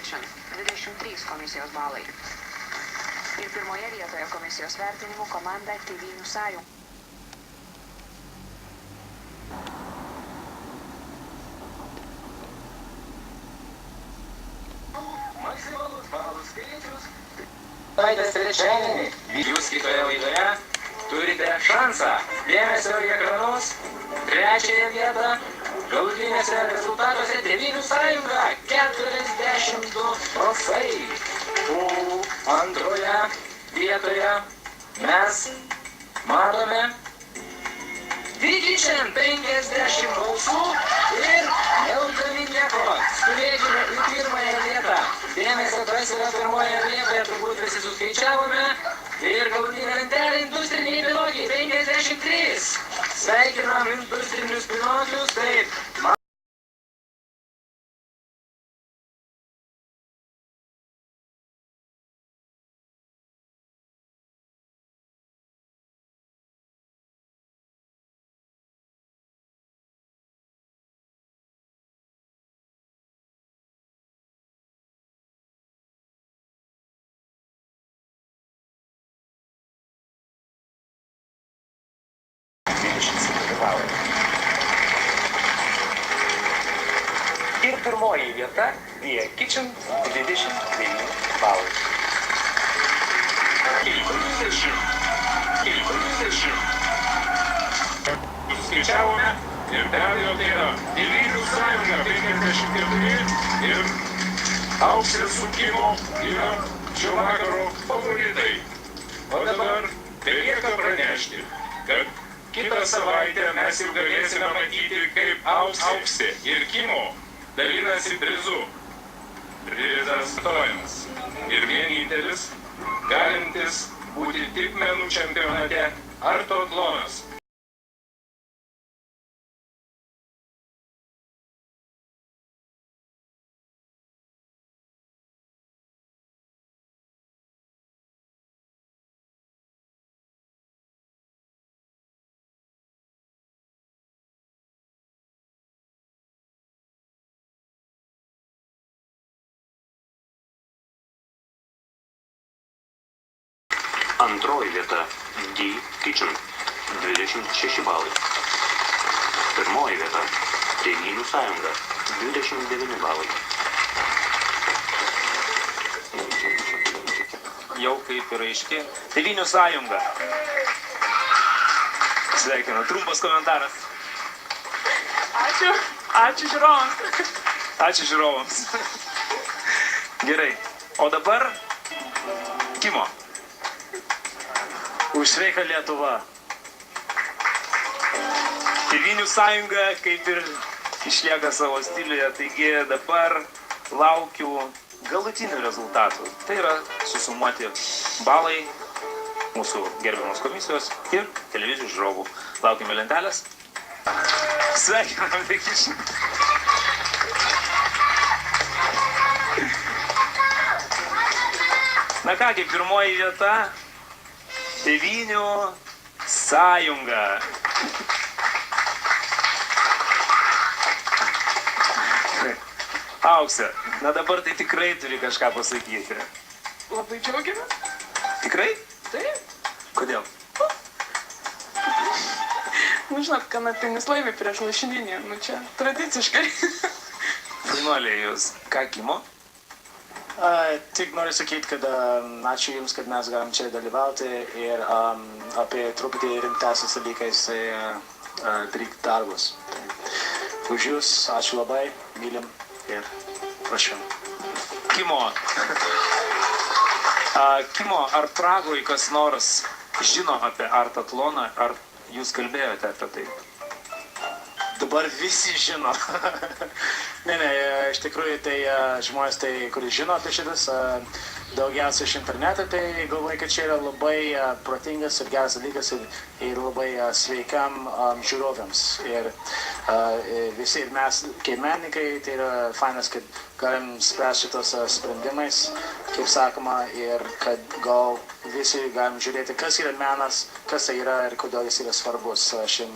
Kitchen 23 komisijos balai. Ir pirmoje vietoje komisijos vertinimų komanda Tėvynių sąjunga. Maksimalus balų skaičius. Savaitės trečiadienį jūs kitoje laidoje turite šansą dėmesio į ekranus, trečiąją vietą, galutinėse rezultatuose Tėvynių sąjunga 42 balsai. O antroje vietoje mes matome Kitchen 50 balsų ir nelaukdami nieko, skubėkime į pirmąją vietą. Dėmesio, kas yra pirmoje vietoje, turbūt visi suskaičiavome. Ir galutinė lentelė industriniai pinokiai 53. Sveikinam industrinius pinokius, taip. Ir pirmoji vieta The Kitchen 29 balai. Suskaičiavome ir be abejo tai yra Tėvynių sąjunga 54 ir auksės sukimo yra šio vakaro favoritai. O dabar belieka pranešti, kad kitą savaitę mes jau galėsime matyti, kaip auksė ir kimo dalinasi prizu. Prizas stojimas. Ir vienintelis, galintis būti tik menų čempionate, artotlonas. Antroji vieta The Kitchen 26 balai. Pirmoji vieta Tėvynių sąjunga 29 balai. Jau kaip ir aiški. Tėvynių sąjunga. Sveikinu. Trumpas komentaras. Ačiū žiūrovams. Ačiū žiūrovams. Gerai. O dabar Kimo. Už sveiką Lietuvą. Tėvynių sąjunga kaip ir išlieka savo stiliuje, taigi dabar laukiu galutinių rezultatų. Tai yra susumuoti balai mūsų gerbiamos komisijos ir televizijų žiūrovų. Laukime lentelės. Sveikinam The Kitchen. Na kągi, pirmoji vieta Tėvynių sąjunga. Auksė, na dabar tai tikrai turi kažką pasakyti. Labai džiaugiamės. Tikrai? Taip. Kodėl? Nu, žinot, kanapinis laimi prieš lašinį. Nu, čia tradiciškai. Jaunuoliai, jūs ką Kimo? Tik noriu sakyti, kad ačiū Jums, kad mes galim čia dalyvauti ir apie truputį rimtesnius dalykais daryti darbus. Už Jūs ačiū labai, mylim ir prašau. Kimo. Kimo, ar Pragoj kas nors žino apie artatloną, ar jūs kalbėjote apie tai? Dabar visi žino. Ne, iš tikrųjų tai žmonės, kurie žino apie šitas, daugiausia iš interneto, tai galvoju, kad čia yra labai protingas ir geras dalykas ir labai sveikam žiūrovėms. Ir visi ir mes, kaip menininkai, tai yra fainas, kad galim spręsti šitos sprendimais, kaip sakoma, ir kad gal visi galim žiūrėti, kas yra menas, kas tai yra ir kodėl jis yra svarbus šiam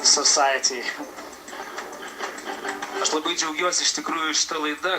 society. Aš labai džiaugiuosi iš tikrųjų šitą laidą,